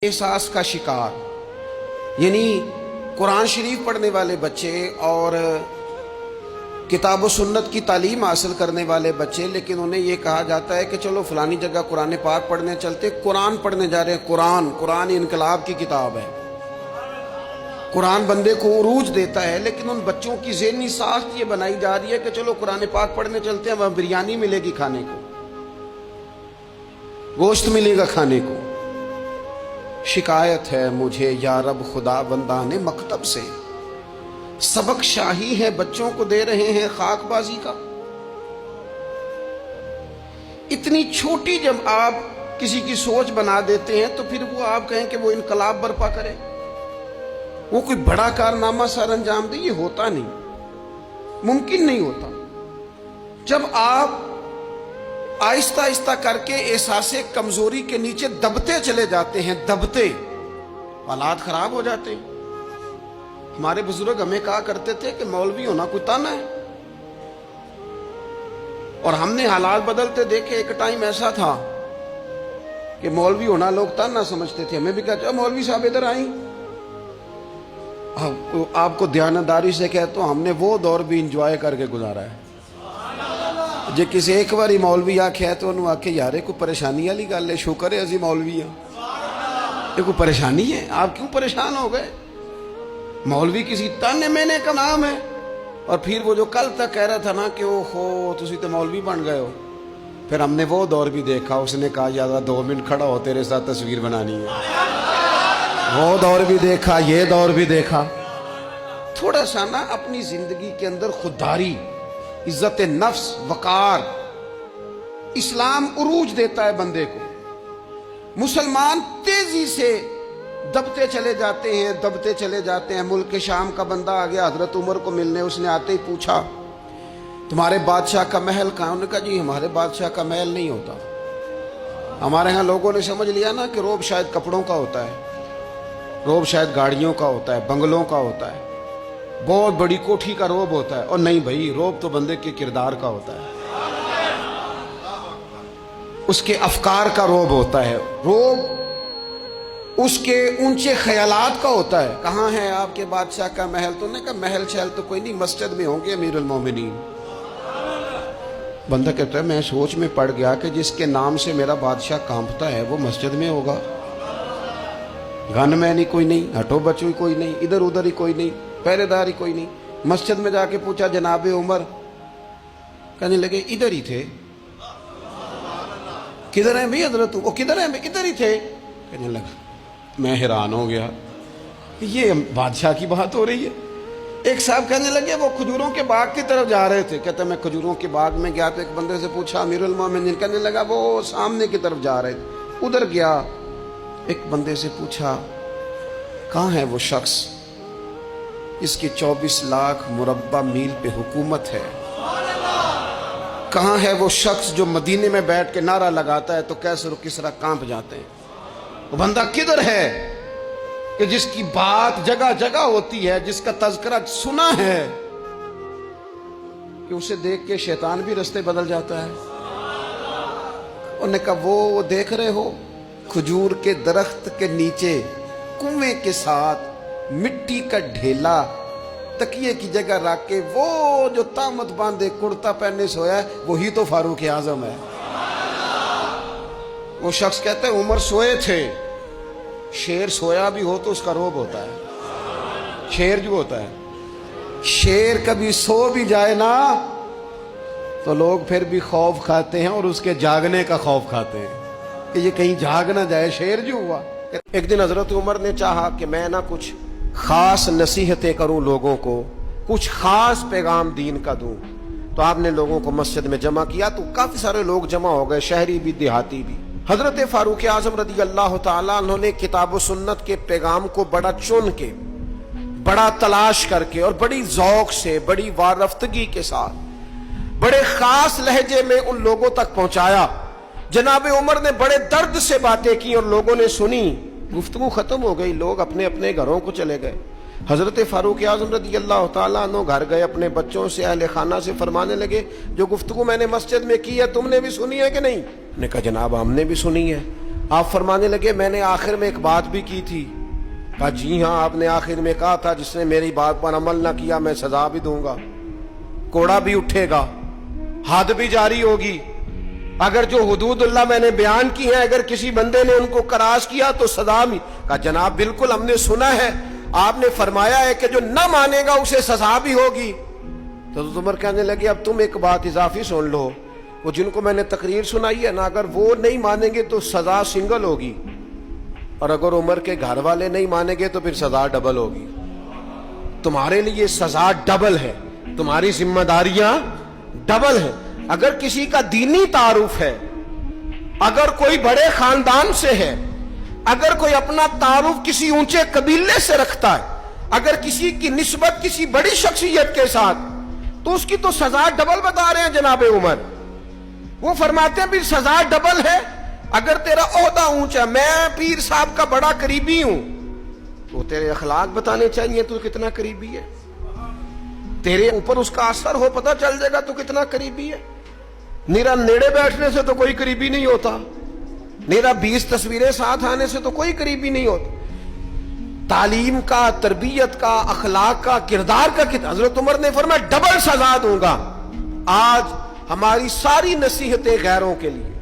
احساس کا شکار، یعنی قرآن شریف پڑھنے والے بچے اور کتاب و سنت کی تعلیم حاصل کرنے والے بچے، لیکن انہیں یہ کہا جاتا ہے کہ چلو فلانی جگہ قرآن پاک پڑھنے چلتے، قرآن پڑھنے جا رہے ہیں۔ قرآن انقلاب کی کتاب ہے، قرآن بندے کو عروج دیتا ہے، لیکن ان بچوں کی ذہنی ساخت یہ بنائی جا رہی ہے کہ چلو قرآن پاک پڑھنے چلتے ہیں، وہاں بریانی ملے گی کھانے کو، گوشت ملے گا کھانے کو۔ شکایت ہے مجھے یا رب خدا بندان مکتب سے، سبق شاہی ہے بچوں کو دے رہے ہیں خاک بازی کا۔ اتنی چھوٹی جب آپ کسی کی سوچ بنا دیتے ہیں تو پھر وہ آپ کہیں کہ وہ انقلاب برپا کرے، وہ کوئی بڑا کارنامہ سر انجام دے، یہ ہوتا نہیں، ممکن نہیں ہوتا۔ جب آپ آہستہ آہستہ کر کے احساس کمزوری کے نیچے دبتے چلے جاتے ہیں، دبتے، حالات خراب ہو جاتے ہیں۔ ہمارے بزرگ ہمیں کہا کرتے تھے کہ مولوی ہونا کوئی تانا ہے، اور ہم نے حالات بدلتے دیکھے۔ ایک ٹائم ایسا تھا کہ مولوی ہونا لوگ تانا سمجھتے تھے، ہمیں بھی کہا مولوی صاحب ادھر آئیں۔ آپ کو دیانتداری سے کہتا ہوں، ہم نے وہ دور بھی انجوائے کر کے گزارا ہے۔ جے کسی ایک باری مولوی آکھے تو انہوں آکھے یارے کوئی پریشانی والی گل ہے، شکر ہے ازی مولوی ہیں، یہ کوئی پریشانی ہے، آپ کیوں پریشان ہو گئے؟ مولوی کسی تانے مینے کا نام ہے۔ اور پھر وہ جو کل تک کہہ رہا تھا نا کہ او ہو تسی تو مولوی بن گئے ہو، پھر ہم نے وہ دور بھی دیکھا، اس نے کہا یار 2 منٹ کھڑا ہو تیرے ساتھ تصویر بنانی ہے، وہ دور بھی دیکھا، یہ دور بھی دیکھا۔ تھوڑا سا نا اپنی زندگی کے اندر خودداری، عزت نفس، وقار، اسلام عروج دیتا ہے بندے کو۔ مسلمان تیزی سے دبتے چلے جاتے ہیں، دبتے چلے جاتے ہیں۔ ملک شام کا بندہ آ گیا حضرت عمر کو ملنے، اس نے آتے ہی پوچھا تمہارے بادشاہ کا محل کہاں؟ انہوں نے کہا جی ہمارے بادشاہ کا محل نہیں ہوتا، ہمارے ہاں لوگوں نے سمجھ لیا نا کہ روب شاید کپڑوں کا ہوتا ہے، روب شاید گاڑیوں کا ہوتا ہے، بنگلوں کا ہوتا ہے، بہت بڑی کوٹھی کا روب ہوتا ہے۔ اور نہیں بھائی، روب تو بندے کے کردار کا ہوتا ہے، اس کے افکار کا روب ہوتا ہے، روب اس کے اونچے خیالات کا ہوتا ہے۔ کہاں ہے آپ کے بادشاہ کا محل؟ تو نے کہا محل شہل تو کوئی نہیں، مسجد میں ہوں گے امیر المومنین۔ بندہ کہتا ہے میں سوچ میں پڑ گیا کہ جس کے نام سے میرا بادشاہ کانپتا ہے وہ مسجد میں ہوگا، گن میں نہیں کوئی نہیں، ہٹو بچو ہی کوئی نہیں، ادھر ادھر ہی کوئی نہیں، پہرے دار ہی کوئی نہیں۔ مسجد میں جا کے پوچھا جناب عمر، کہنے لگے ادھر ہی تھے۔ کدھر ہیں بھئی حضرت؟ وہ کدھر ہیں بھئی؟ ادھر ہی تھے۔ کہنے لگا میں حیران ہو گیا، یہ بادشاہ کی بات ہو رہی ہے۔ ایک صاحب کہنے لگے وہ کھجوروں کے باغ کی طرف جا رہے تھے، کہتے میں کھجوروں کے باغ میں گیا تو ایک بندے سے پوچھا امیر المومنین، کہنے لگا وہ سامنے کی طرف جا رہے تھے، ادھر گیا۔ ایک بندے سے پوچھا کہاں ہے وہ شخص اس کی 24 لاکھ مربع میل پہ حکومت ہے؟ کہاں ہے وہ شخص جو مدینے میں بیٹھ کے نعرہ لگاتا ہے تو کیسر و کسرا کانپ جاتے ہیں؟ وہ بندہ کدھر ہے کہ جس کی بات جگہ جگہ ہوتی ہے، جس کا تذکرہ سنا ہے کہ اسے دیکھ کے شیطان بھی رستے بدل جاتا ہے؟ انہوں نے کہا وہ دیکھ رہے ہو کھجور کے درخت کے نیچے کنویں کے ساتھ مٹی کا ڈھیلا تکیے کی جگہ رکھ کے وہ جو تامت باندھے کرتا پہنے سویا ہے، وہی تو فاروق اعظم ہے۔ وہ شخص کہتا ہے عمر سوئے تھے۔ شیر سویا بھی ہو تو اس کا روب ہوتا ہے، شیر جو ہوتا ہے، شیر کبھی سو بھی جائے نا تو لوگ پھر بھی خوف کھاتے ہیں، اور اس کے جاگنے کا خوف کھاتے ہیں کہ یہ کہیں جاگ نہ جائے، شیر جو ہوا۔ ایک دن حضرت عمر نے چاہا کہ میں نہ کچھ خاص نصیحتیں کروں لوگوں کو، کچھ خاص پیغام دین کا دوں، تو آپ نے لوگوں کو مسجد میں جمع کیا تو کافی سارے لوگ جمع ہو گئے، شہری بھی دیہاتی بھی۔ حضرت فاروق اعظم رضی اللہ تعالیٰ عنہ نے کتاب و سنت کے پیغام کو بڑا چن کے، بڑا تلاش کر کے، اور بڑی ذوق سے، بڑی وارفتگی کے ساتھ، بڑے خاص لہجے میں ان لوگوں تک پہنچایا۔ جناب عمر نے بڑے درد سے باتیں کی اور لوگوں نے سنی، گفتگو ختم ہو گئی، لوگ اپنے اپنے گھروں کو چلے گئے۔ حضرت فاروق اعظم رضی اللہ تعالیٰ عنہ گھر گئے، اپنے بچوں سے، اہل خانہ سے فرمانے لگے جو گفتگو میں نے مسجد میں کی ہے تم نے بھی سنی ہے کہ نہیں؟ نے کہا جناب ہم نے بھی سنی ہے۔ آپ فرمانے لگے میں نے آخر میں ایک بات بھی کی تھی. کہا جی ہاں آپ نے آخر میں کہا تھا جس نے میری بات پر عمل نہ کیا میں سزا بھی دوں گا, کوڑا بھی اٹھے گا, حد بھی جاری ہوگی. اگر جو حدود اللہ میں نے بیان کی ہیں اگر کسی بندے نے ان کو کراس کیا تو سزا بھی. کہا جناب بالکل ہم نے سنا ہے, آپ نے فرمایا ہے کہ جو نہ مانے گا اسے سزا بھی ہوگی. تو عمر کہنے لگے اب تم ایک بات اضافی سن لو, وہ جن کو میں نے تقریر سنائی ہے نا اگر وہ نہیں مانیں گے تو سزا سنگل ہوگی, اور اگر عمر کے گھر والے نہیں مانیں گے تو پھر سزا ڈبل ہوگی. تمہارے لیے سزا ڈبل ہے, تمہاری ذمہ داریاں ڈبل ہیں. اگر کسی کا دینی تعارف ہے, اگر کوئی بڑے خاندان سے ہے, اگر کوئی اپنا تعارف کسی اونچے قبیلے سے رکھتا ہے, اگر کسی کی نسبت کسی بڑی شخصیت کے ساتھ, تو اس کی تو سزا ڈبل بتا رہے ہیں جناب عمر. وہ فرماتے ہیں بھی سزا ڈبل ہے. اگر تیرا عہدہ اونچا, میں پیر صاحب کا بڑا قریبی ہوں, تو تیرے اخلاق بتانے چاہیے تو کتنا قریبی ہے. تیرے اوپر اس کا اثر ہو پتہ چل جائے گا تو کتنا قریبی ہے. نیرا نیڑے بیٹھنے سے تو کوئی قریبی نہیں ہوتا, نیرا 20 تصویریں ساتھ آنے سے تو کوئی قریبی نہیں ہوتا. تعلیم کا, تربیت کا, اخلاق کا, کردار کا. حضرت عمر نے فرمایا ڈبل سزا دوں گا. آج ہماری ساری نصیحتیں غیروں کے لیے,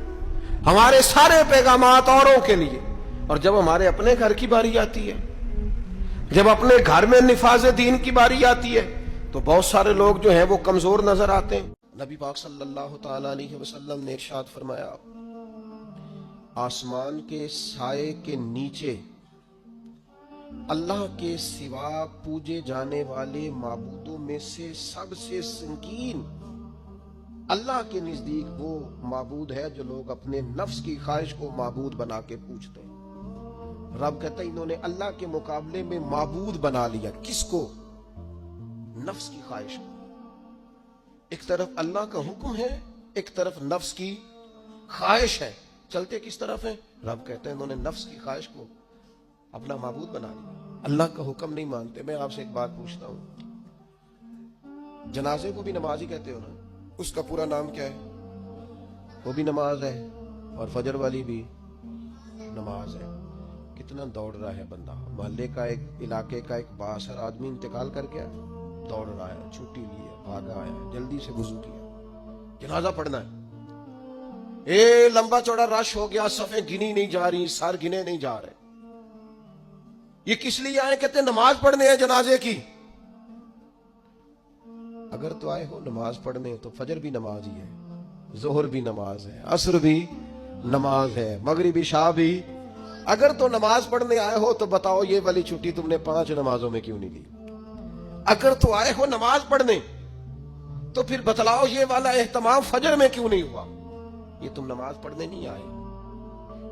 ہمارے سارے پیغامات اوروں کے لیے, اور جب ہمارے اپنے گھر کی باری آتی ہے, جب اپنے گھر میں نفاذ دین کی باری آتی ہے, تو بہت سارے لوگ جو ہیں وہ کمزور نظر آتے ہیں. نبی پاک صلی اللہ تعالی علیہ وسلم نے ارشاد فرمایا آسمان کے سائے کے نیچے اللہ کے سوا پوجے جانے والے معبودوں میں سے سب سے سنگین اللہ کے نزدیک وہ معبود ہے جو لوگ اپنے نفس کی خواہش کو معبود بنا کے پوجتے ہیں. رب کہتا ہے انہوں نے اللہ کے مقابلے میں معبود بنا لیا. کس کو؟ نفس کی خواہش کو. ایک طرف اللہ کا حکم ہے, ایک طرف نفس کی خواہش ہے. چلتے کس طرف ہیں؟ رب کہتے ہیں انہوں نے نفس کی خواہش کو اپنا معبود بنا لیا, اللہ کا حکم نہیں مانتے. میں آپ سے ایک بات پوچھتا ہوں, جنازے کو بھی نماز ہی کہتے ہو نا, اس کا پورا نام کیا ہے؟ وہ بھی نماز ہے, اور فجر والی بھی نماز ہے. کتنا دوڑ رہا ہے بندہ, محلے کا ایک علاقے کا ایک بااثر آدمی انتقال کر گیا, دوڑ رہا ہے, چھٹی لی ہے, بھاگا ہے, جلدی سے وضو کیا, جنازہ پڑھنا ہے. لمبا چوڑا رش ہو گیا, صفیں گنی نہیں جا رہی, سر گنے نہیں جا رہے. یہ کس لیے آئے؟ کہتے ہیں نماز پڑھنے ہیں جنازے کی. اگر تو آئے ہو نماز پڑھنے تو فجر بھی نماز ہی ہے, ظہر بھی نماز ہے, عصر بھی نماز ہے, مغرب عشاء بھی. اگر تو نماز پڑھنے آئے ہو تو بتاؤ یہ والی چھٹی تم نے 5 نمازوں میں کیوں نہیں لی؟ اگر تو آئے ہو نماز پڑھنے تو پھر بتلاؤ یہ والا اہتمام فجر میں کیوں نہیں ہوا؟ یہ تم نماز پڑھنے نہیں آئے,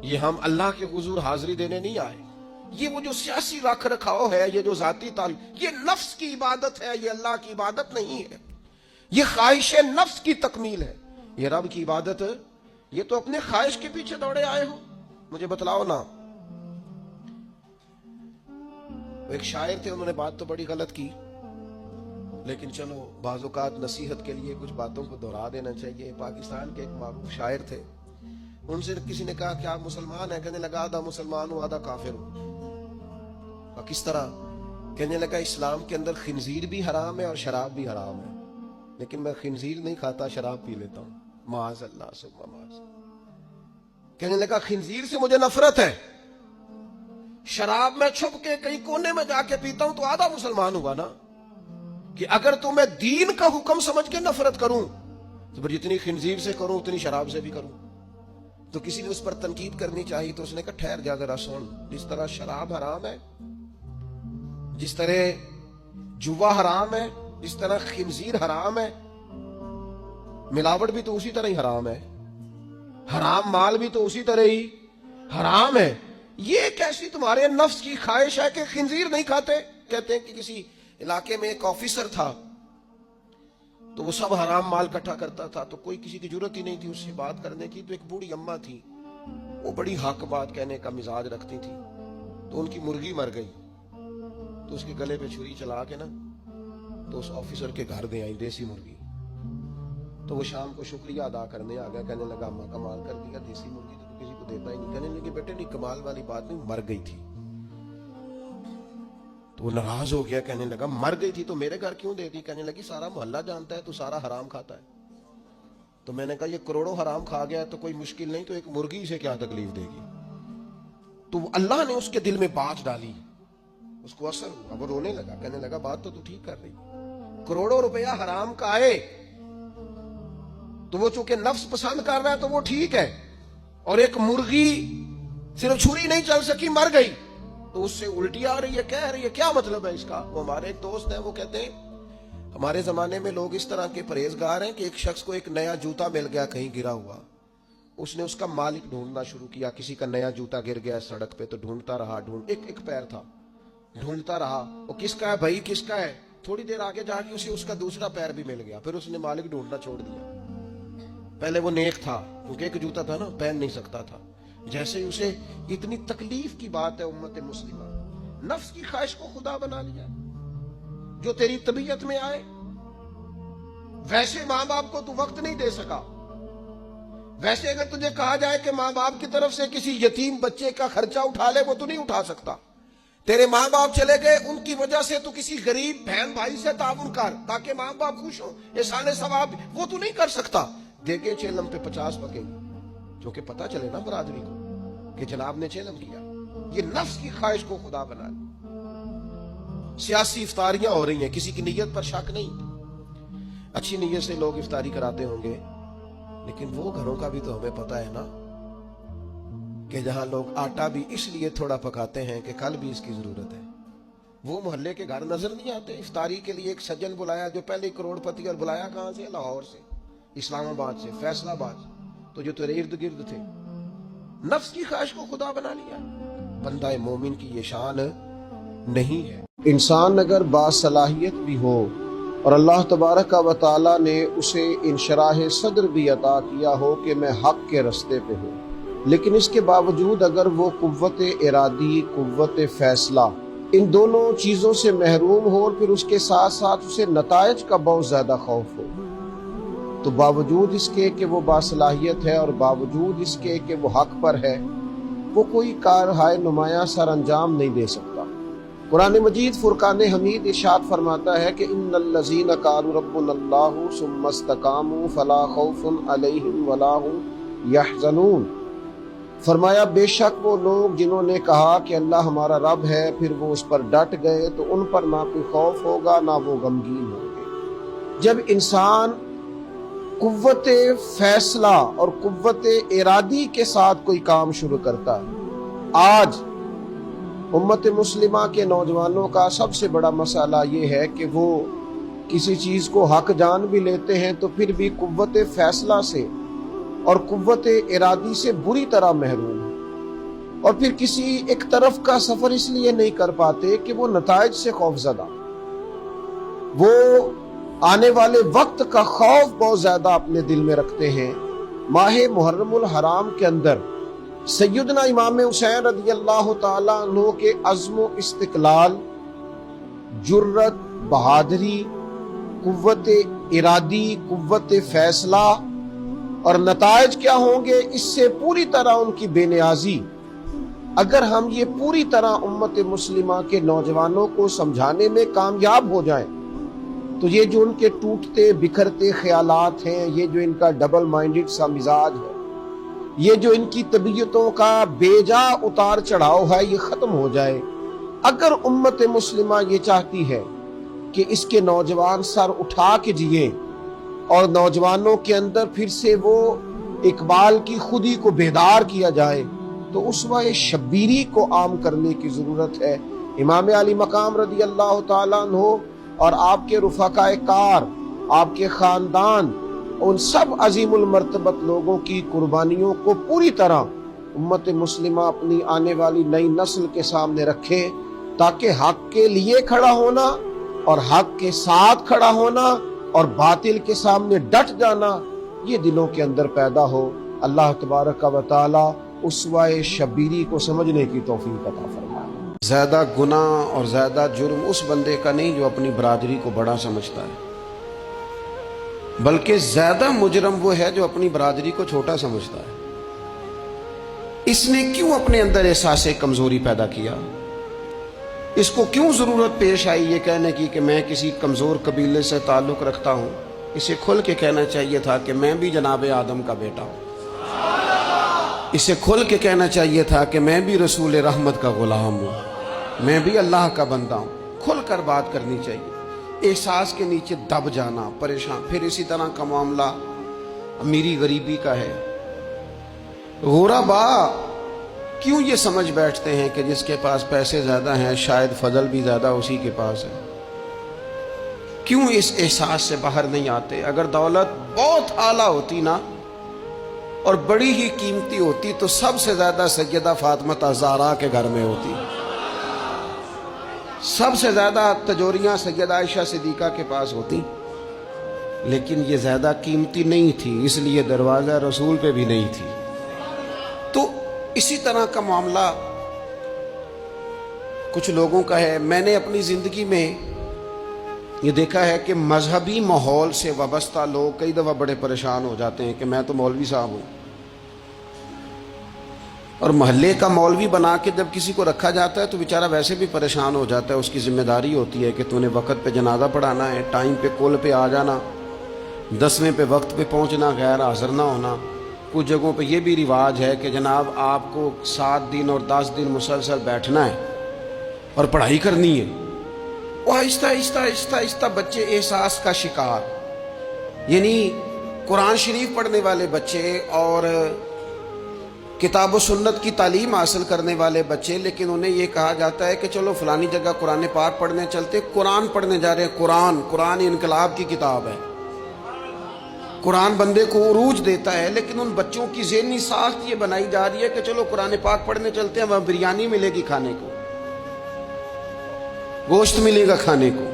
یہ ہم اللہ کے حضور حاضری دینے نہیں آئے. یہ وہ جو سیاسی رکھ رکھاؤ ہے, یہ جو ذاتی تعلق, یہ نفس کی عبادت ہے, یہ اللہ کی عبادت نہیں ہے. یہ خواہش نفس کی تکمیل ہے. یہ رب کی عبادت, یہ تو اپنے خواہش کے پیچھے دوڑے آئے ہو. مجھے بتلاؤ نا. ایک شاعر تھے, انہوں نے بات تو بڑی غلط کی, لیکن چلو بعض اوقات نصیحت کے لیے کچھ باتوں کو دہرا دینا چاہیے. پاکستان کے ایک معروف شاعر تھے, ان سے کسی نے کہا کہ آپ مسلمان ہیں؟ کہنے لگا آدھا مسلمان ہوں آدھا کافر ہوں. کس طرح؟ کہنے لگا اسلام کے اندر خنزیر بھی حرام ہے اور شراب بھی حرام ہے, لیکن میں خنزیر نہیں کھاتا, شراب پی لیتا ہوں. معاذ اللہ ثم معاذ. کہنے لگا خنزیر سے مجھے نفرت ہے, شراب میں چھپ کے کہیں کونے میں جا کے پیتا ہوں تو آدھا مسلمان ہوا نا. کہ اگر تو میں دین کا حکم سمجھ کے نفرت کروں تو پھر جتنی خنزیر سے کروں اتنی شراب سے بھی کروں. تو کسی نے اس پر تنقید کرنی چاہیے تو اس نے کہا ٹھہر جا ذرا سن, جس طرح شراب حرام ہے, جس طرح جوا حرام ہے, جس طرح خنزیر حرام ہے, ملاوٹ بھی تو اسی طرح ہی حرام ہے, حرام مال بھی تو اسی طرح ہی حرام ہے. یہ کیسی تمہارے نفس کی خواہش ہے کہ خنزیر نہیں کھاتے؟ کہتے ہیں کہ کسی علاقے میں ایک آفیسر تھا تو وہ سب حرام مال اکٹھا کرتا تھا, تو کوئی کسی کی ضرورت ہی نہیں تھی اس سے بات کرنے کی. تو ایک بوڑھی اماں تھی, وہ بڑی حق بات کہنے کا مزاج رکھتی تھی, تو ان کی مرغی مر گئی, تو اس کے گلے پہ چھری چلا کے نا تو اس آفیسر کے گھر دے آئی دیسی مرغی. تو وہ شام کو شکریہ ادا کرنے آ گیا, کہنے لگا اماں کمال کر دیا, دیسی مرغی تو کسی کو تو دیتا ہی نہیں. کہنے لگے بیٹے نہیں کمال والی بات نہیں, مر گئی تھی. تو وہ ناراض ہو گیا, کہنے لگا مر گئی تھی تو میرے گھر کیوں دیتی؟ کہنے لگی سارا محلہ جانتا ہے تو سارا حرام کھاتا ہے. تو میں نے کہا یہ کروڑوں حرام کھا گیا تو کوئی مشکل نہیں, تو ایک مرغی سے کیا تکلیف دے گی؟ تو اللہ نے اس کے دل میں بات ڈالی, اس کو اثر ہوا. اب وہ رونے لگا, کہنے لگا بات تو ٹھیک کر رہی, کروڑوں روپیہ حرام کا آئے تو وہ چونکہ نفس پسند کر رہا ہے تو وہ ٹھیک ہے, اور ایک مرغی صرف چھری نہیں چل سکی مر گئی تو اس سے الٹی آ رہی ہے, کہہ رہی ہے کیا مطلب ہے اس کا. وہ ہمارے ایک دوست ہیں, وہ کہتے ہیں ہمارے زمانے میں لوگ اس طرح کے پرہیزگار ہیں کہ ایک شخص کو ایک نیا جوتا مل گیا کہیں گرا ہوا, اس نے اس کا مالک ڈھونڈنا شروع کیا. کسی کا نیا جوتا گر گیا سڑک پہ تو ڈھونڈتا رہا, ایک پیر تھا, ڈھونڈتا رہا, وہ کس کا ہے بھائی کس کا ہے. تھوڑی دیر آگے جا کے اسے اس کا دوسرا پیر بھی مل گیا, پھر اس نے مالک ڈھونڈنا چھوڑ دیا. پہلے وہ نیک تھا کیونکہ ایک جوتا تھا نا, پہن نہیں سکتا تھا. جیسے اسے اتنی تکلیف کی بات ہے امت مسلمہ, نفس کی خواہش کو خدا بنا لیا, جو تیری طبیعت میں آئے. ویسے ماں باپ کو تو وقت نہیں دے سکا, ویسے اگر تجھے کہا جائے کہ ماں باپ کی طرف سے کسی یتیم بچے کا خرچہ اٹھا لے, وہ تو نہیں اٹھا سکتا. تیرے ماں باپ چلے گئے, ان کی وجہ سے تو کسی غریب بہن بھائی سے تعاون کر تاکہ ماں باپ خوش ہوں, احسان ثواب, وہ تو نہیں کر سکتا. دیکھیں چیلم پہ 50 پکیں گے, کیونکہ پتا چلے نا برادری کو کہ جناب نے چیلم کیا. یہ نفس کی خواہش کو خدا بنا لی. سیاسی افطاریاں ہو رہی ہیں, کسی کی نیت پر شک نہیں, اچھی نیت سے لوگ افطاری کراتے ہوں گے, لیکن وہ گھروں کا بھی تو ہمیں پتا ہے نا کہ جہاں لوگ آٹا بھی اس لیے تھوڑا پکاتے ہیں کہ کل بھی اس کی ضرورت ہے. وہ محلے کے گھر نظر نہیں آتے. افطاری کے لیے ایک سجن بلایا جو پہلے کروڑ پتی, اور بلایا کہاں سے؟ لاہور سے, اسلام آباد سے, فیصل آباد سے, تو جو تیرے ارد گرد تھے. نفس کی خواہش کو خدا بنا لیا. بندہ مومن کی یہ شان نہیں ہے. انسان اگر باصلاحیت بھی ہو اور اللہ تبارک و تعالی نے اسے انشراح صدر بھی عطا کیا ہو کہ میں حق کے رستے پہ ہوں, لیکن اس کے باوجود اگر وہ قوت ارادی, قوت فیصلہ, ان دونوں چیزوں سے محروم ہو, اور پھر اس کے ساتھ ساتھ اسے نتائج کا بہت زیادہ خوف ہو, تو باوجود اس کے کہ وہ باصلاحیت ہے اور باوجود اس کے کہ وہ حق پر ہے, وہ کوئی کارہائے نمایاں سر انجام نہیں دے سکتا. قرآن مجید فرقان حمید ارشاد فرماتا ہے کہ ان الذین قالوا ربنا اللہ ثم استقاموا فلا خوف علیہم ولا هم یحزنون. فرمایا بے شک وہ لوگ جنہوں نے کہا کہ اللہ ہمارا رب ہے, پھر وہ اس پر ڈٹ گئے, تو ان پر نہ کوئی خوف ہوگا نہ وہ غمگین ہوں گے. جب انسان قوت فیصلہ اور قوت ارادی کے ساتھ کوئی کام شروع کرتا ہے. آج امت مسلمہ کے نوجوانوں کا سب سے بڑا مسئلہ یہ ہے کہ وہ کسی چیز کو حق جان بھی لیتے ہیں تو پھر بھی قوت فیصلہ سے اور قوت ارادی سے بری طرح محروم ہیں, اور پھر کسی ایک طرف کا سفر اس لیے نہیں کر پاتے کہ وہ نتائج سے خوف زدہ, وہ آنے والے وقت کا خوف بہت زیادہ اپنے دل میں رکھتے ہیں. ماہ محرم الحرام کے اندر سیدنا امام حسین رضی اللہ تعالیٰ عنہ کے عزم و استقلال, جرت, بہادری, قوت ارادی, قوت فیصلہ اور نتائج کیا ہوں گے, اس سے پوری طرح ان کی بے نیازی, اگر ہم یہ پوری طرح امت مسلمہ کے نوجوانوں کو سمجھانے میں کامیاب ہو جائیں تو یہ جو ان کے ٹوٹتے بکھرتے خیالات ہیں, یہ جو ان کا ڈبل مائنڈڈ سا مزاج ہے, یہ جو ان کی طبیعتوں کا بے جا اتار چڑھاؤ ہے, یہ ختم ہو جائے. اگر امت مسلمہ یہ چاہتی ہے کہ اس کے نوجوان سر اٹھا کے جئیں اور نوجوانوں کے اندر پھر سے وہ اقبال کی خودی کو بیدار کیا جائے, تو اسوہ شبیری کو عام کرنے کی ضرورت ہے. امام علی مقام رضی اللہ تعالیٰ عنہ اور آپ کے رفقاء کار, آپ کے خاندان, ان سب عظیم المرتبت لوگوں کی قربانیوں کو پوری طرح امت مسلمہ اپنی آنے والی نئی نسل کے سامنے رکھے, تاکہ حق کے لیے کھڑا ہونا اور حق کے ساتھ کھڑا ہونا اور باطل کے سامنے ڈٹ جانا یہ دلوں کے اندر پیدا ہو. اللہ تبارک و تعالی اسوہ شبیری کو سمجھنے کی توفیق عطا فرمائے. زیادہ گناہ اور زیادہ جرم اس بندے کا نہیں جو اپنی برادری کو بڑا سمجھتا ہے, بلکہ زیادہ مجرم وہ ہے جو اپنی برادری کو چھوٹا سمجھتا ہے. اس نے کیوں اپنے اندر احساس کمزوری پیدا کیا؟ اس کو کیوں ضرورت پیش آئی یہ کہنے کی کہ میں کسی کمزور قبیلے سے تعلق رکھتا ہوں؟ اسے کھل کے کہنا چاہیے تھا کہ میں بھی جناب آدم کا بیٹا ہوں۔ اسے کھل کے کہنا چاہیے تھا کہ میں بھی رسول رحمت کا غلام ہوں، میں بھی اللہ کا بندہ ہوں۔ کھل کر بات کرنی چاہیے۔ احساس کے نیچے دب جانا، پریشان۔ پھر اسی طرح کا معاملہ امیری غریبی کا ہے۔ غربا کیوں یہ سمجھ بیٹھتے ہیں کہ جس کے پاس پیسے زیادہ ہیں شاید فضل بھی زیادہ اسی کے پاس ہے؟ کیوں اس احساس سے باہر نہیں آتے؟ اگر دولت بہت اعلیٰ ہوتی نا اور بڑی ہی قیمتی ہوتی تو سب سے زیادہ سیدہ فاطمہ زہرا کے گھر میں ہوتی، سب سے زیادہ تجوریاں سیدہ عائشہ صدیقہ کے پاس ہوتی، لیکن یہ زیادہ قیمتی نہیں تھی، اس لیے دروازہ رسول پہ بھی نہیں تھی۔ تو اسی طرح کا معاملہ کچھ لوگوں کا ہے۔ میں نے اپنی زندگی میں یہ دیکھا ہے کہ مذہبی ماحول سے وابستہ لوگ کئی دفعہ بڑے پریشان ہو جاتے ہیں کہ میں تو مولوی صاحب ہوں، اور محلے کا مولوی بنا کے جب کسی کو رکھا جاتا ہے تو بیچارہ ویسے بھی پریشان ہو جاتا ہے۔ اس کی ذمہ داری ہوتی ہے کہ تو نے وقت پہ جنازہ پڑھانا ہے، ٹائم پہ کول پہ آ جانا، 10ویں پہ وقت پہ پہنچنا، غیر حاضر نہ ہونا۔ کچھ جگہوں پہ یہ بھی رواج ہے کہ جناب آپ کو 7 دن اور 10 دن مسلسل بیٹھنا ہے اور پڑھائی کرنی ہے۔ وہ آہستہ آہستہ آہستہ آہستہ بچے احساس کا شکار، یعنی قرآن شریف پڑھنے والے بچے اور کتاب و سنت کی تعلیم حاصل کرنے والے بچے، لیکن انہیں یہ کہا جاتا ہے کہ چلو فلانی جگہ قرآن پاک پڑھنے چلتے، قرآن پڑھنے جا رہے ہیں۔ قرآن انقلاب کی کتاب ہے، قرآن بندے کو عروج دیتا ہے، لیکن ان بچوں کی ذہنی ساخت یہ بنائی جا رہی ہے کہ چلو قرآن پاک پڑھنے چلتے ہیں، وہاں بریانی ملے گی کھانے کو، گوشت ملے گا کھانے کو۔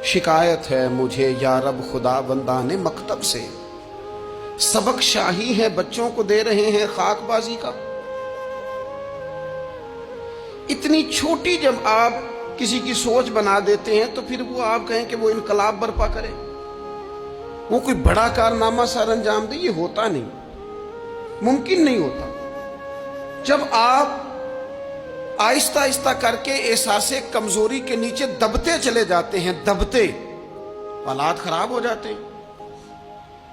شکایت ہے مجھے یا رب خدا بندان مکتب سے، سبق شاہی ہے بچوں کو دے رہے ہیں خاک بازی کا۔ اتنی چھوٹی جب آپ کسی کی سوچ بنا دیتے ہیں تو پھر وہ آپ کہیں کہ وہ انقلاب برپا کرے، وہ کوئی بڑا کارنامہ سر انجام دے، یہ ہوتا نہیں، ممکن نہیں ہوتا۔ جب آپ آہستہ آہستہ کر کے احساس کمزوری کے نیچے دبتے چلے جاتے ہیں، دبتے، حالات خراب ہو جاتے ہیں۔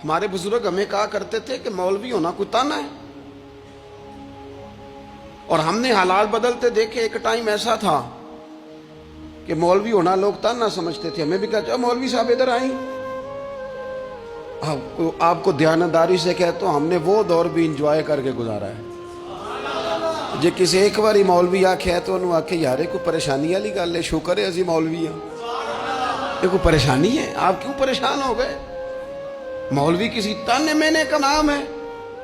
ہمارے بزرگ ہمیں کہا کرتے تھے کہ مولوی ہونا کوئی تانا ہے، اور ہم نے حالات بدلتے دیکھے۔ ایک ٹائم ایسا تھا کہ مولوی ہونا لوگ تانا سمجھتے تھے، ہمیں بھی کہا مولوی صاحب ادھر آئیں۔ آپ کو دیانتداری سے کہتا ہوں، ہم نے وہ دور بھی انجوائے کر کے گزارا ہے۔ جے کسی ایک باری مولوی آکھے تو انہوں آکھے یارے کوئی پریشانی والی گل ہے، شکر ہے اسی مولوی ہیں، یہ کوئی پریشانی ہے؟ آپ کیوں پریشان ہو گئے؟ مولوی کسی تانے مینے کا نام ہے۔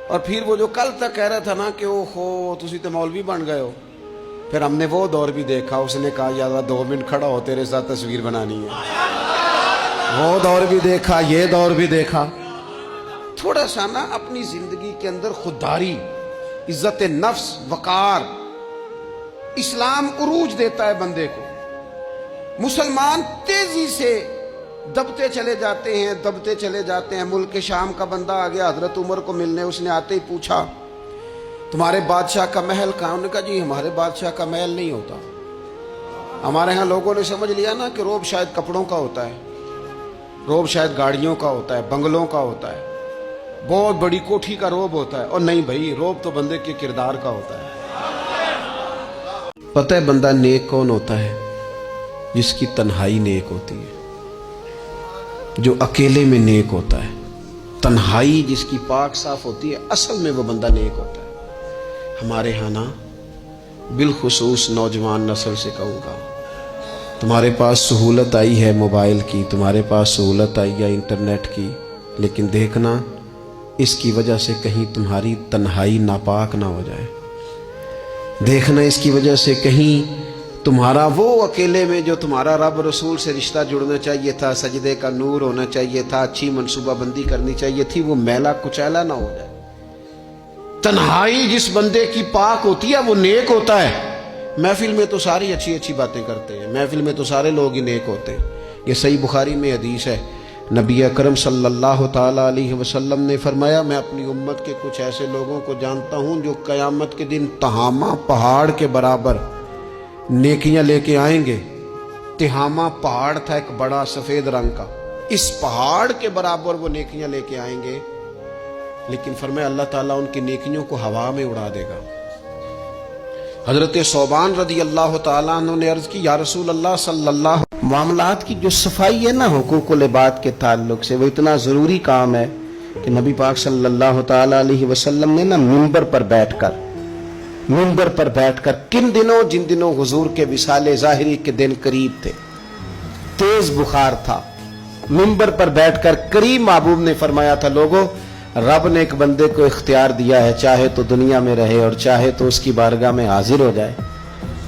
اور پھر وہ جو کل تک کہہ رہا تھا نا کہ اوہو تسی تو مولوی بن گئے ہو، پھر ہم نے وہ دور بھی دیکھا۔ اس نے کہا یار 2 منٹ کھڑا ہو، تیرے ساتھ تصویر بنانی ہے۔ وہ دور بھی دیکھا، یہ دور بھی دیکھا۔ تھوڑا سا نا اپنی زندگی کے اندر خودداری، عزت نفس، وقار، اسلام عروج دیتا ہے بندے کو۔ مسلمان تیزی سے دبتے چلے جاتے ہیں، دبتے چلے جاتے ہیں۔ ملک شام کا بندہ آ گیا حضرت عمر کو ملنے، اس نے آتے ہی پوچھا تمہارے بادشاہ کا محل کہاں؟ انہوں نے کہا جی ہمارے بادشاہ کا محل نہیں ہوتا، ہمارے ہاں لوگوں نے سمجھ لیا نا کہ روب شاید کپڑوں کا ہوتا ہے، روب شاید گاڑیوں کا ہوتا ہے، بنگلوں کا ہوتا ہے، بہت بڑی کوٹھی کا روب ہوتا ہے۔ اور نہیں بھائی، روب تو بندے کے کردار کا ہوتا ہے۔ پتہ ہے بندہ نیک کون ہوتا ہے؟ جس کی تنہائی نیک ہوتی ہے، جو اکیلے میں نیک ہوتا ہے۔ تنہائی جس کی پاک صاف ہوتی ہے، اصل میں وہ بندہ نیک ہوتا ہے۔ ہمارے ہاں نا بالخصوص نوجوان نسل سے کہوں گا، تمہارے پاس سہولت آئی ہے موبائل کی، تمہارے پاس سہولت آئی ہے انٹرنیٹ کی، لیکن دیکھنا اس کی وجہ سے کہیں تمہاری تنہائی ناپاک نہ ہو جائے۔ دیکھنا اس کی وجہ سے کہیں تمہارا وہ اکیلے میں جو تمہارا رب رسول سے رشتہ جڑنا چاہیے تھا، سجدے کا نور ہونا چاہیے تھا، اچھی منصوبہ بندی کرنی چاہیے تھی، وہ میلا کچیلا نہ ہو جائے۔ تنہائی جس بندے کی پاک ہوتی ہے وہ نیک ہوتا ہے۔ محفل میں تو ساری اچھی اچھی باتیں کرتے ہیں، محفل میں تو سارے لوگ ہی نیک ہوتے ہیں۔ یہ صحیح بخاری میں حدیث ہے، نبی اکرم صلی اللہ تعالیٰ علیہ وسلم نے فرمایا میں اپنی امت کے کچھ ایسے لوگوں کو جانتا ہوں جو قیامت کے دن تہامہ پہاڑ کے برابر نیکیاں لے کے آئیں گے. تہامہ پہاڑ تھا ایک بڑا سفید رنگ کا, اس پہاڑ کے برابر وہ نیکیاں لے کے آئیں گے, لیکن فرمایا اللہ تعالیٰ ان کی نیکیوں کو ہوا میں اڑا دے گا. حضرت ثوبان رضی اللہ تعالیٰ عنہ نے عرض کی یا رسول اللہ صلی اللہ. معاملات کی جو صفائی ہے نا حقوق العباد کے تعلق سے, وہ اتنا ضروری کام ہے کہ نبی پاک صلی اللہ تعالیٰ علیہ وسلم نے نا منبر پر بیٹھ کر کن دنوں, جن دنوں حضور کے وصال ظاہری کے دن قریب تھے, تیز بخار تھا, منبر پر بیٹھ کر کریم محبوب نے فرمایا تھا لوگوں رب نے ایک بندے کو اختیار دیا ہے, چاہے تو دنیا میں رہے اور چاہے تو اس کی بارگاہ میں حاضر ہو جائے.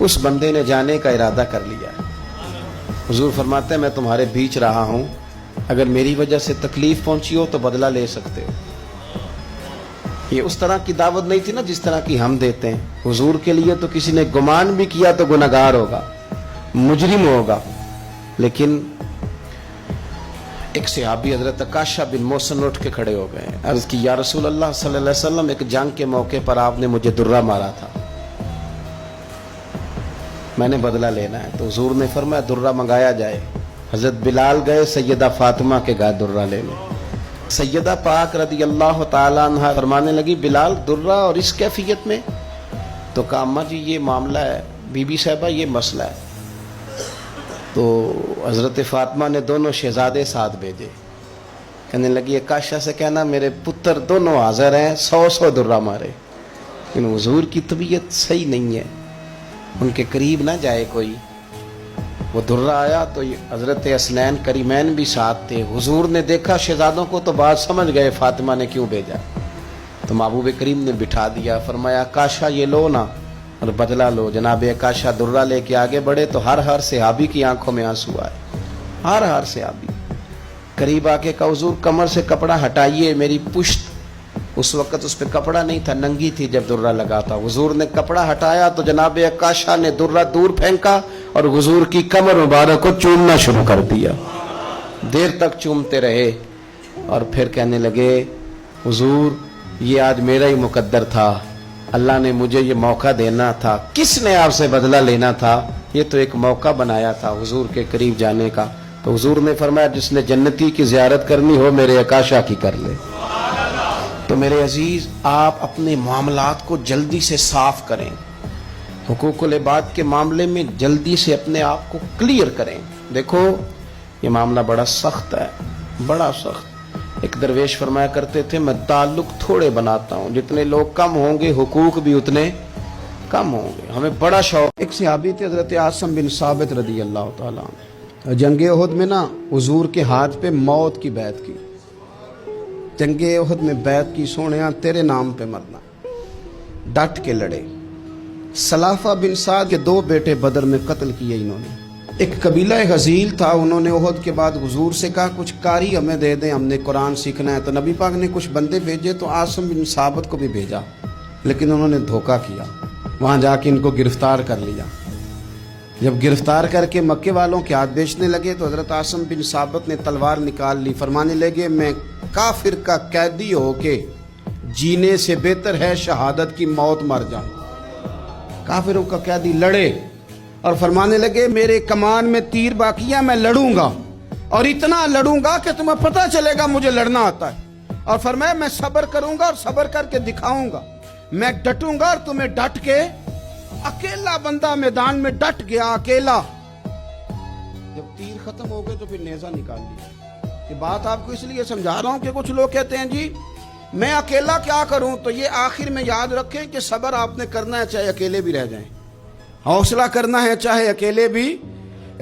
اس بندے نے جانے کا ارادہ کر لیا. حضور فرماتے ہیں میں تمہارے بیچ رہا ہوں, اگر میری وجہ سے تکلیف پہنچی ہو تو بدلہ لے سکتے ہو. یہ اس طرح کی دعوت نہیں تھی نا جس طرح کی ہم دیتے ہیں. حضور کے لیے تو کسی نے گمان بھی کیا تو گناہگار ہوگا, مجرم ہوگا. لیکن ایک صحابی حضرت عکاشہ بن محصن اٹھ کے کھڑے ہو گئے, عرض کی یا رسول اللہ صلی اللہ علیہ وسلم ایک جنگ کے موقع پر آپ نے مجھے درہ مارا تھا, میں نے بدلہ لینا ہے. تو حضور نے فرمایا درہ منگایا جائے. حضرت بلال گئے سیدہ فاطمہ کے گھر درہ لینے. سیدہ پاک رضی اللہ تعالیٰ عنہ فرمانے لگی بلال درہ اور اس کیفیت میں؟ تو کہا اماں جی یہ معاملہ ہے, بی بی صاحبہ یہ مسئلہ ہے. تو حضرت فاطمہ نے دونوں شہزادے ساتھ بھیجے, کہنے لگی عکاشہ سے کہنا میرے پتر دونوں حاضر ہیں, 100 درہ مارے. لیکن حضور کی طبیعت صحیح نہیں ہے, ان کے قریب نہ جائے کوئی. وہ درہ آیا تو حضرت حسنین کریمین بھی ساتھ تھے. حضور نے دیکھا شہزادوں کو تو بات سمجھ گئے فاطمہ نے کیوں بھیجا. تو محبوب کریم نے بٹھا دیا, فرمایا عکاشہ یہ لو نا اور بدلہ لو. جناب عکاشہ درہ لے کے آگے بڑھے تو ہر صحابی کی آنکھوں میں آنسو آئے, ہر صحابی. قریب آ کے کہا حضور کمر سے کپڑا ہٹائیے, میری پشت, اس وقت اس پہ کپڑا نہیں تھا, ننگی تھی جب درہ لگا تھا. حضور نے کپڑا ہٹایا تو جناب عکاشہ نے درہ دور پھینکا اور حضور کی کمر مبارک کو چومنا شروع کر دیا. دیر تک چومتے رہے اور پھر کہنے لگے حضور یہ آج میرا ہی مقدر تھا, اللہ نے مجھے یہ موقع دینا تھا, کس نے آپ سے بدلہ لینا تھا, یہ تو ایک موقع بنایا تھا حضور کے قریب جانے کا. تو حضور نے فرمایا جس نے جنتی کی زیارت کرنی ہو میرے عکاشہ کی کر لے. تو میرے عزیز آپ اپنے معاملات کو جلدی سے صاف کریں, حقوق العباد کے معاملے میں جلدی سے اپنے آپ کو کلیئر کریں. دیکھو یہ معاملہ بڑا سخت ہے, بڑا سخت. ایک درویش فرمایا کرتے تھے میں تعلق تھوڑے بناتا ہوں, جتنے لوگ کم ہوں گے حقوق بھی اتنے کم ہوں گے. ہمیں بڑا شوق. ایک صحابی تھے حضرت عاصم بن ثابت رضی اللہ تعالیٰ عنہ, جنگ احد میں نا حضور کے ہاتھ پہ موت کی بیعت کی. جنگ احد میں بیعت کی, سونیا تیرے نام پہ مرنا, ڈٹ کے لڑے. سلافہ بن سعد کے 2 بیٹے بدر میں قتل کیے انہوں نے. ایک قبیلہ غزیل تھا, انہوں نے احد کے بعد حضور سے کہا کچھ قاری ہمیں دے دیں, ہم نے قرآن سیکھنا ہے. تو نبی پاک نے کچھ بندے بھیجے تو عاصم بن ثابت کو بھی بھیجا, لیکن انہوں نے دھوکہ کیا. وہاں جا کے ان کو گرفتار کر لیا. جب گرفتار کر کے مکے والوں کے ہاتھ بیچنے لگے تو حضرت عاصم بن ثابت نے تلوار نکال لی. فرمانے لگے میں کافر کا قیدی ہو کے جینے سے بہتر ہے شہادت کی موت مر جاؤں. کافروں کا قیدی لڑے اور فرمانے لگے میرے کمان میں تیر باقی ہے, میں لڑوں گا اور اتنا لڑوں گا کہ تمہیں پتہ چلے گا مجھے لڑنا آتا ہے. اور فرمایا میں صبر کروں گا اور صبر کر کے دکھاؤں گا, میں ڈٹوں گا اور تمہیں ڈٹ کے. اکیلا بندہ میدان میں ڈٹ گیا, اکیلا. جب تیر ختم ہو گئے تو پھر نیزہ نکال لیا. یہ بات آپ کو اس لیے سمجھا رہا ہوں کہ کچھ لوگ کہتے ہیں جی میں اکیلا کیا کروں. تو یہ آخر میں یاد رکھیں کہ صبر آپ نے کرنا ہے چاہے اکیلے بھی رہ جائیں, حوصلہ کرنا ہے چاہے اکیلے بھی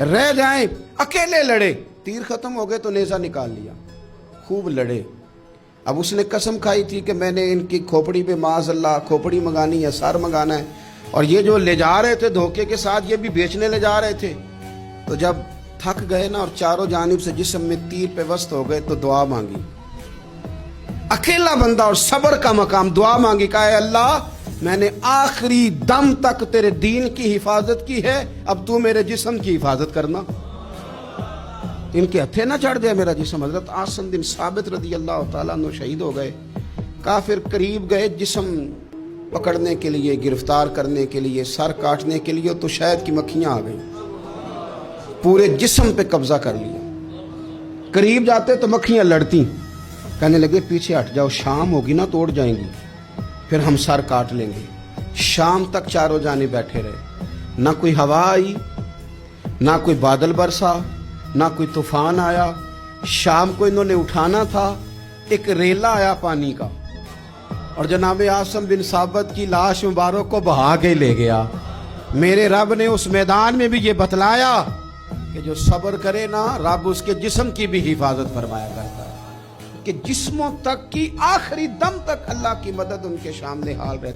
رہ جائیں. اکیلے لڑے, تیر ختم ہو گئے تو نیزہ نکال لیا, خوب لڑے. اب اس نے قسم کھائی تھی کہ میں نے ان کی کھوپڑی پہ معاذ اللہ کھوپڑی منگانی ہے, سر منگانا ہے. اور یہ جو لے جا رہے تھے دھوکے کے ساتھ یہ بھی بیچنے لے جا رہے تھے. تو جب تھک گئے نا اور چاروں جانب سے جسم میں تیر پہ وسط ہو گئے تو دعا مانگی. اکیلا بندہ اور صبر کا مقام, دعا مانگی, کہا اے اللہ میں نے آخری دم تک تیرے دین کی حفاظت کی ہے, اب تو میرے جسم کی حفاظت کرنا. ان کے ہتھے نہ چڑھ جائے میرا جسم. حضرت عاصم بن ثابت رضی اللہ تعالیٰ عنہ شہید ہو گئے. کافر قریب گئے جسم پکڑنے کے لیے, گرفتار کرنے کے لیے, سر کاٹنے کے لیے, تو شہد کی مکھیاں آ گئیں, پورے جسم پہ قبضہ کر لیا. قریب جاتے تو مکھیاں لڑتی, کہنے لگے پیچھے ہٹ جاؤ, شام ہوگی نا توڑ جائیں گی, پھر ہم سر کاٹ لیں گے. شام تک چاروں جانے بیٹھے رہے, نہ کوئی ہوا آئی, نہ کوئی بادل برسا, نہ کوئی طوفان آیا. شام کو انہوں نے اٹھانا تھا, ایک ریلا آیا پانی کا, اور جناب عاصم بن ثابت کی لاش مبارک کو بہا کے لے گیا. میرے رب نے اس میدان میں بھی یہ بتلایا کہ جو صبر کرے نا, رب اس کے جسم کی بھی حفاظت فرمایا کرتا ہے, کہ جسموں تک کی آخری دم تک اللہ کی مدد ان کے سامنے حال رہتی.